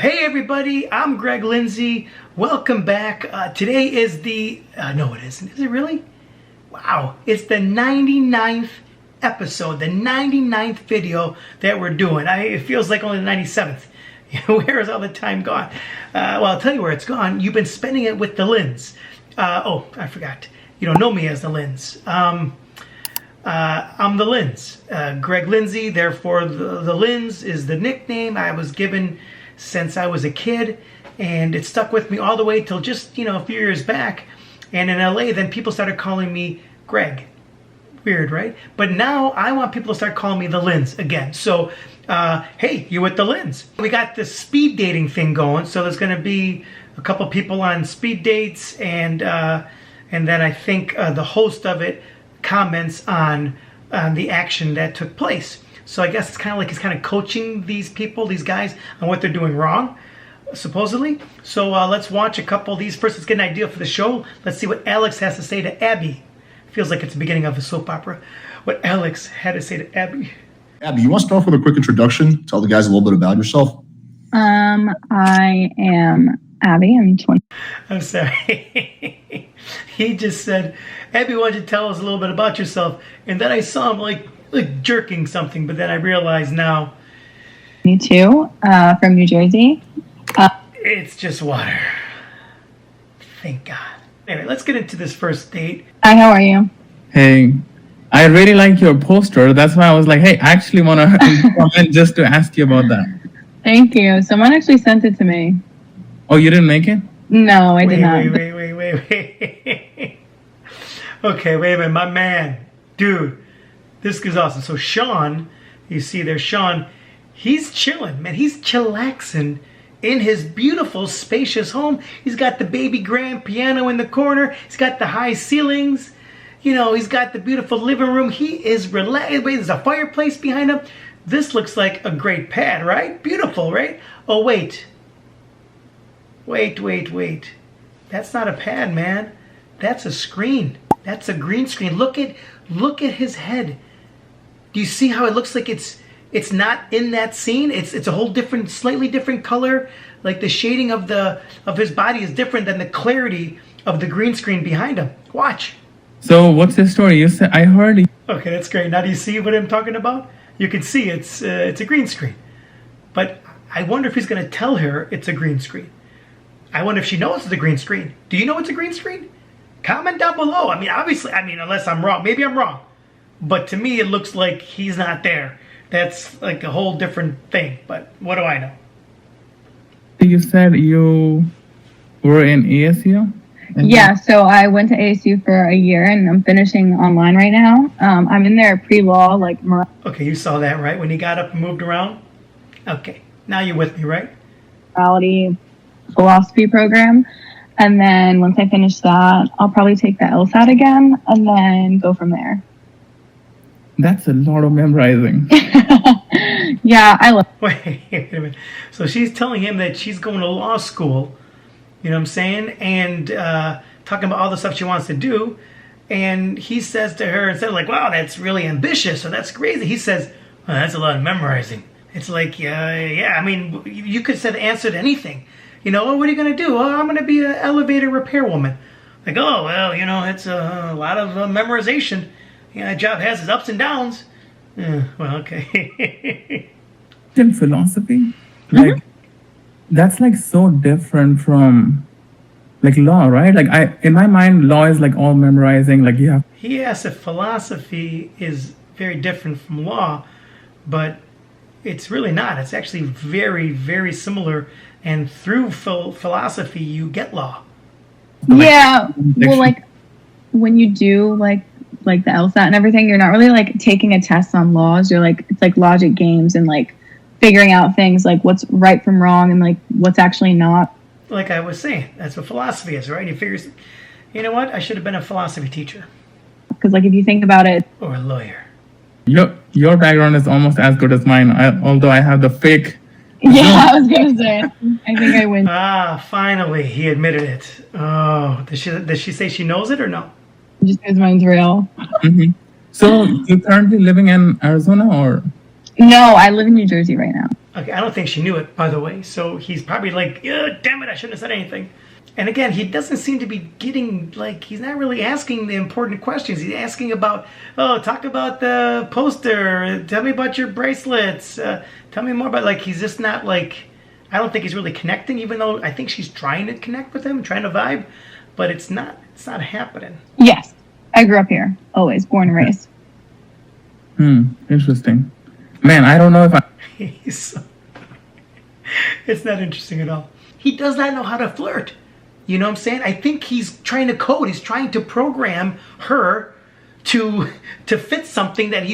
Hey everybody, I'm Greg Lindsay. Welcome back. Today is the, no it isn't. Is it really? Wow, it's the 99th episode, the 99th video that we're doing. It feels like only the 97th. Where is all the time gone? Well, I'll tell you where it's gone. You've been spending it with the Linds. Oh, I forgot. You don't know me as the Linds. I'm the Linds. Greg Lindsay, therefore the Linds is the nickname I was given since I was a kid, and it stuck with me all the way till just, a few years back. And in LA, then people started calling me Greg. Weird, right? But now I want people to start calling me the Linds again. So, hey, you with the Linds. We got this speed dating thing going, so there's going to be a couple people on speed dates, and then I think the host of it comments on the action that took place. So I guess it's kind of like he's kind of coaching these people, these guys, on what they're doing wrong, supposedly. So let's watch a couple of these. First, let's get an idea for the show. Let's see what Alex has to say to Abby. Feels like it's the beginning of a soap opera. What Alex had to say to Abby. Abby, you want to start off with a quick introduction? Tell the guys a little bit about yourself. I am Abby. I'm 20. I'm sorry. He just said, Abby, why don't you tell us a little bit about yourself? And then I saw him like jerking something, but then I realized now. 22, from New Jersey. It's just water. Thank God. Anyway, let's get into this first date. Hi, how are you? Hey, I really like your poster. That's why I was like, hey, I actually want to comment just to ask you about that. Thank you. Someone actually sent it to me. Oh, you didn't make it? No, I did not. Wait. Okay, wait a minute, my man. Dude, this is awesome. So Sean, you see there, Sean, he's chilling, man. He's chillaxing in his beautiful, spacious home. He's got the baby grand piano in the corner. He's got the high ceilings. He's got the beautiful living room. He is relaxed. Wait, there's a fireplace behind him. This looks like a great pad, right? Beautiful, right? Oh, wait. Wait. That's not a pad, man. That's a screen. That's a green screen. Look at his head. Do you see how it looks like it's not in that scene? It's a whole different, slightly different color. Like the shading of his body is different than the clarity of the green screen behind him. Watch. So what's the story? You said I heard. Okay, that's great. Now do you see what I'm talking about? You can see it's a green screen. But I wonder if he's going to tell her it's a green screen. I wonder if she knows it's a green screen. Do you know it's a green screen? Comment down below. Obviously, unless I'm wrong. Maybe I'm wrong. But to me, it looks like he's not there. That's like a whole different thing. But what do I know? You said you were in ASU? Yeah, so I went to ASU for a year, and I'm finishing online right now. I'm in there pre-law, like... Okay, you saw that, right? When he got up and moved around? Okay, now you're with me, right? Morality philosophy program. And then once I finish that, I'll probably take the LSAT again and then go from there. That's a lot of memorizing. Yeah, I love it. Wait a minute. So she's telling him that she's going to law school, you know what I'm saying? And talking about all the stuff she wants to do. And he says to her, instead of like, wow, that's really ambitious or that's crazy, he says, oh, that's a lot of memorizing. It's like, yeah, you could say the answer to anything. Oh, what are you going to do? Oh, I'm going to be an elevator repair woman. Like, oh, well, it's a lot of memorization. That job has its ups and downs. Well, okay. In philosophy, that's like so different from like law, right? Like in my mind, law is like all memorizing. Like you have. He asked if philosophy is very different from law, but it's really not. It's actually very, very similar. And through philosophy, you get law. Yeah, well, like when you do like the LSAT and everything, you're not really like taking a test on laws. You're like, it's like logic games and like figuring out things like what's right from wrong and like what's actually not. Like I was saying, that's what philosophy is, right? He figures, you know what? I should have been a philosophy teacher. Because like if you think about it. Or a lawyer. Your background is almost as good as mine, although I have the fake. Yeah, I was going to say. I think I win. Finally, he admitted it. Oh, does she say she knows it or no? Just because mine's real. Mm-hmm. So you're currently living in Arizona or? No, I live in New Jersey right now. Okay, I don't think she knew it, by the way. So he's probably like, damn it, I shouldn't have said anything. And again, he doesn't seem to be getting, like, he's not really asking the important questions. He's asking about, talk about the poster. Tell me about your bracelets. Tell me more about, like, he's just not, like, I don't think he's really connecting, even though I think she's trying to connect with him, trying to vibe. But it's not happening. Yes. I grew up here. Always. Born and raised. Interesting. Man, I don't know if I... It's not interesting at all. He does not know how to flirt. You know what I'm saying? I think he's trying to code. He's trying to program her to fit something that I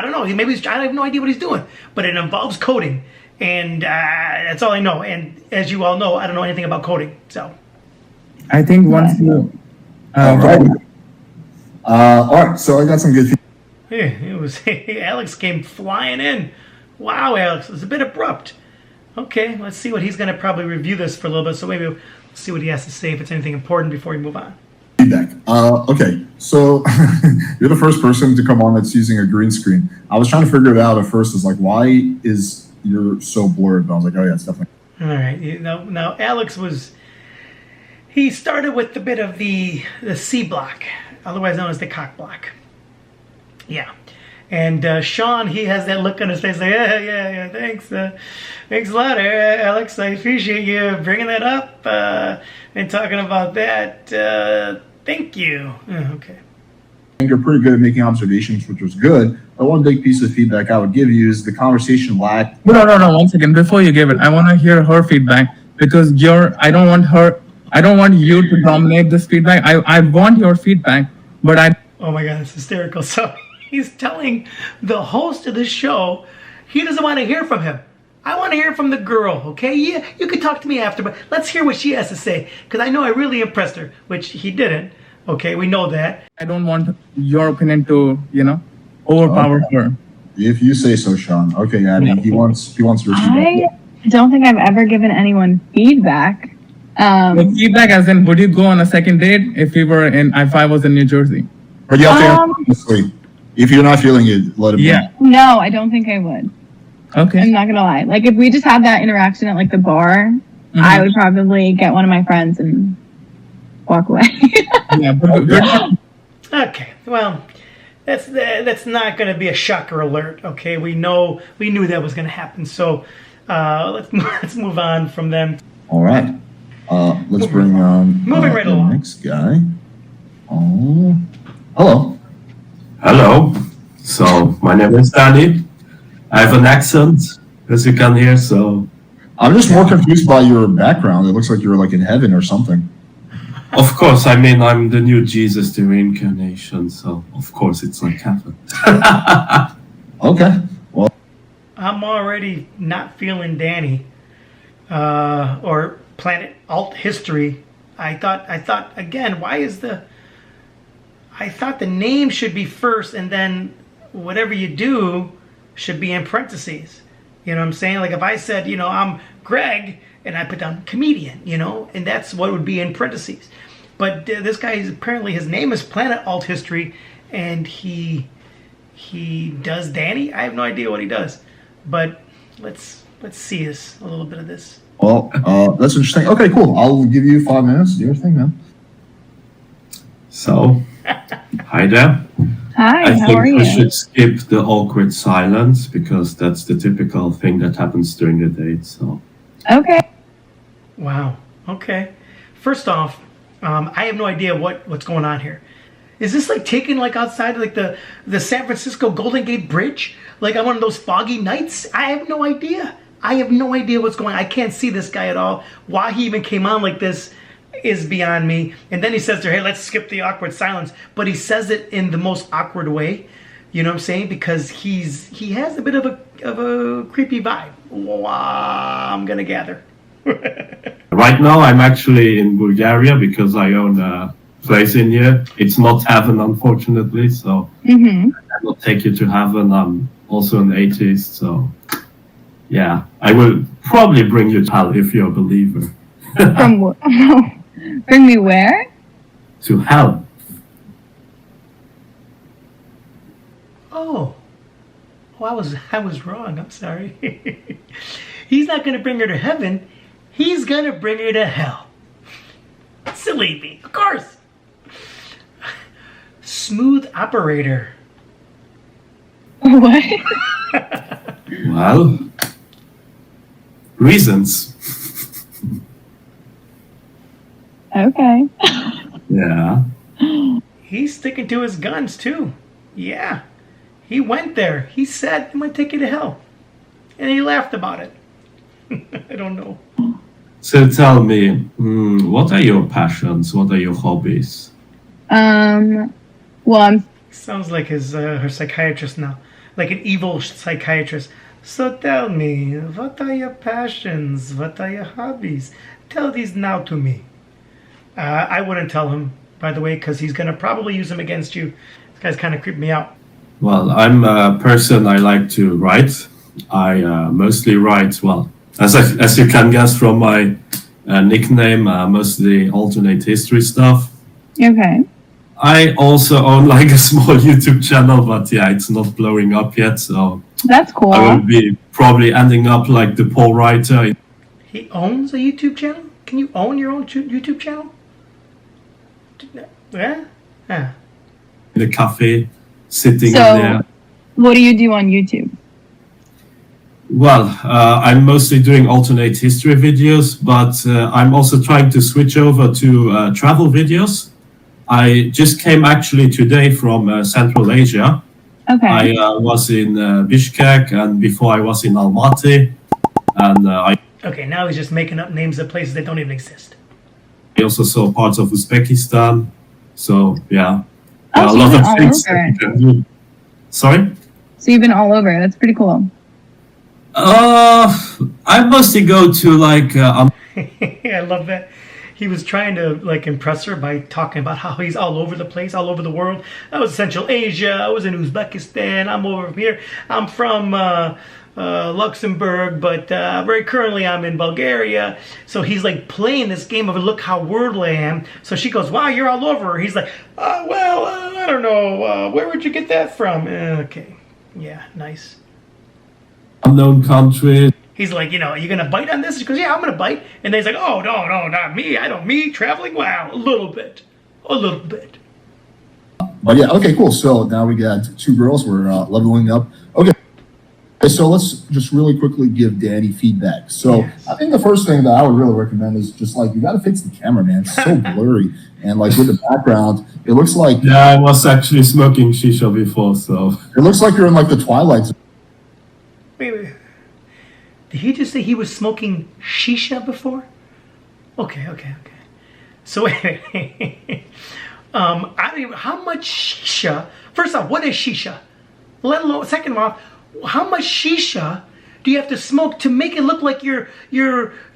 don't know. I have no idea what he's doing. But it involves coding. And that's all I know. And as you all know, I don't know anything about coding. So I think once you... All right, so I got some good feedback. yeah, it was Alex came flying in. Wow, Alex, it's a bit abrupt. Okay, let's see what he's going to probably review this for a little bit. So maybe we'll see what he has to say, if it's anything important, before we move on. Feedback. Okay, so you're the first person to come on that's using a green screen. I was trying to figure it out at first. Is like, why is you're so blurred? But I was like, oh yeah, it's definitely. All right. Now Alex he started with a bit of the C block, otherwise known as the cock block. Yeah. And Sean, he has that look on his face like, yeah, thanks. Thanks a lot, Alex. I appreciate you bringing that up and talking about that. Thank you. Okay. I think you're pretty good at making observations, which was good. But one big piece of feedback I would give you is the conversation lacked. No. 1 second. Before you give it, I want to hear her feedback because I don't want you to dominate this feedback. I want your feedback, but Oh my God, it's hysterical. So he's telling the host of the show he doesn't want to hear from him. I want to hear from the girl, okay? Yeah, you can talk to me after, but let's hear what she has to say, because I know I really impressed her, which he didn't. Okay, we know that. I don't want your opinion to, overpower her. If you say so, Sean. Okay, Abby, he wants your feedback. I don't think I've ever given anyone feedback. The feedback as in, would you go on a second date if I was in New Jersey? But you have to answer honestly. If you're not feeling it, let it be. Yeah. No, I don't think I would. Okay. I'm not gonna lie. Like, if we just had that interaction at like the bar, I would probably get one of my friends and walk away. Yeah, but Okay, well, that's not going to be a shocker alert. Okay, we knew that was going to happen. So let's move on from them. All right. Let's bring on Moving right the along. next guy. Oh, hello. Hello. So my name is Danny. I have an accent, as you can hear. So I'm just more confused by your background. It looks like you're like in heaven or something. of course, I'm the new Jesus, the reincarnation. So of course, it's like heaven. Okay. Well, I'm already not feeling Danny or Planet Alt History. I thought again. I thought the name should be first, and then whatever you do should be in parentheses. You know what I'm saying? Like if I said, I'm Greg, and I put down comedian, and that's what would be in parentheses. But this guy apparently his name is Planet Alt History, and he does Danny. I have no idea what he does, but let's see a little bit of this. well, that's interesting. Okay, cool. I'll give you 5 minutes. Do your thing, man. So, hi there. Hi, I how think are you? we should skip the awkward silence because that's the typical thing that happens during the date. So, Okay. Wow. Okay. First off, I have no idea what's going on here. Is this like taken like outside like the San Francisco Golden Gate Bridge? Like on one of those foggy nights? I have no idea. I have no idea what's going on. I can't see this guy at all. Why he even came on like this is beyond me. And then he says to her, hey, let's skip the awkward silence. But he says it in the most awkward way. You know what I'm saying? Because he has a bit of a creepy vibe. I'm gonna gather. right now I'm actually in Bulgaria because I own a place in here. It's not heaven, unfortunately. So I will take you to heaven. I'm also an atheist. So yeah, I will probably bring you to hell if you're a believer. Bring me where? To hell. I was wrong. I'm sorry. He's not going to bring her to heaven. He's going to bring her to hell. Silly me, of course. Smooth operator. What? Well, reasons. Okay. Yeah. He's sticking to his guns too. Yeah. He went there. He said, I'm going to take you to hell. And he laughed about it. I don't know. So tell me, what are your passions? What are your hobbies? Well, I'm Sounds like her psychiatrist now. Like an evil psychiatrist. So tell me, what are your passions? What are your hobbies? Tell these now to me. I wouldn't tell him, by the way, because he's going to probably use them against you. This guy's kind of creeped me out. Well, I'm a person, I like to write. I mostly write, well, as you can guess from my nickname, mostly alternate history stuff. okay. I also own like a small YouTube channel, but yeah, it's not blowing up yet, so That's cool. I will be probably ending up like the poor writer He owns a YouTube channel? Can you own your own YouTube channel? Yeah? Yeah. in a cafe, sitting in So- there. What do you do on YouTube? Well, I'm mostly doing alternate history videos, but I'm also trying to switch over to travel videos. I just came actually today from Central Asia. Okay. I was in Bishkek, and before I was in Almaty, and I Okay, now he's just making up names of places that don't even exist. also saw parts of Uzbekistan. So yeah, Oh, so a lot you've been of all things over. that you can do. Sorry. So you've been all over. That's pretty cool. I mostly go to like I love that. He was trying to like impress her by talking about how he's all over the place, all over the world. I was in Central Asia. I was in Uzbekistan. I'm over here. I'm from Luxembourg, but very currently I'm in Bulgaria. So he's like playing this game of look how worldly I am. So she goes, wow, you're all over. He's like, I don't know. Where would you get that from? Okay. Yeah, nice. unknown countries. He's like, you know, are you going to bite on this? She goes, yeah, I'm going to bite. And then he's like, oh, no, not me. I don't, me traveling? Wow, a little bit. But yeah, okay, cool. So now we got two girls. We're leveling up. Okay. So let's just really quickly give Danny feedback. So Yes. I think the first thing that I would really recommend is just like you got to fix the camera, man. It's so blurry, and like with the background, it looks like Yeah, I was actually smoking shisha before, so it looks like you're in like the Twilight Zone. Wait. Did he just say he was smoking shisha before? Okay. So wait. I don't even, how much shisha? First off, what is shisha? Let alone, second off, how much shisha do you have to smoke to make it look like you're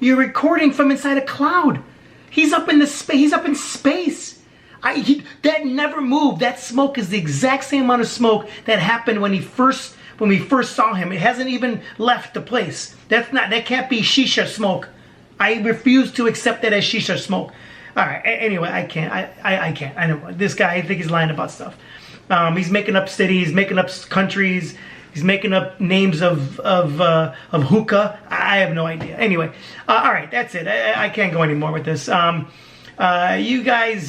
recording from inside a cloud? He's up in space. That never moved. That smoke is the exact same amount of smoke that happened when we first saw him. It hasn't even left the place. That can't be shisha smoke. I refuse to accept that as shisha smoke. All right. Anyway, I can't. I can't. I know this guy. I think he's lying about stuff. He's making up cities, making up countries. He's making up names of hookah. I have no idea. Anyway, all right. That's it. I can't go anymore with this. You guys.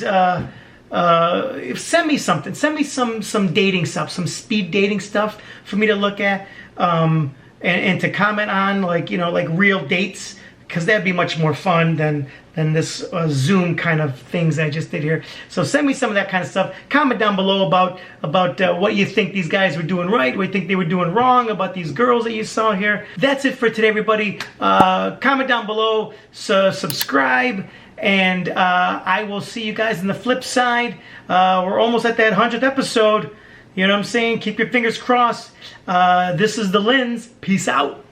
Send me something. Send me some dating stuff, some speed dating stuff for me to look at, and to comment on, like, you know, like real dates, because that'd be much more fun than this Zoom kind of things I just did here. So send me some of that kind of stuff. Comment down below about what you think these guys were doing right, what you think they were doing wrong, about these girls that you saw here. That's it for today, everybody. Comment down below, subscribe. And I will see you guys in the flip side. We're almost at that 100th episode. You know what I'm saying? Keep your fingers crossed. This is the Linz. Peace out.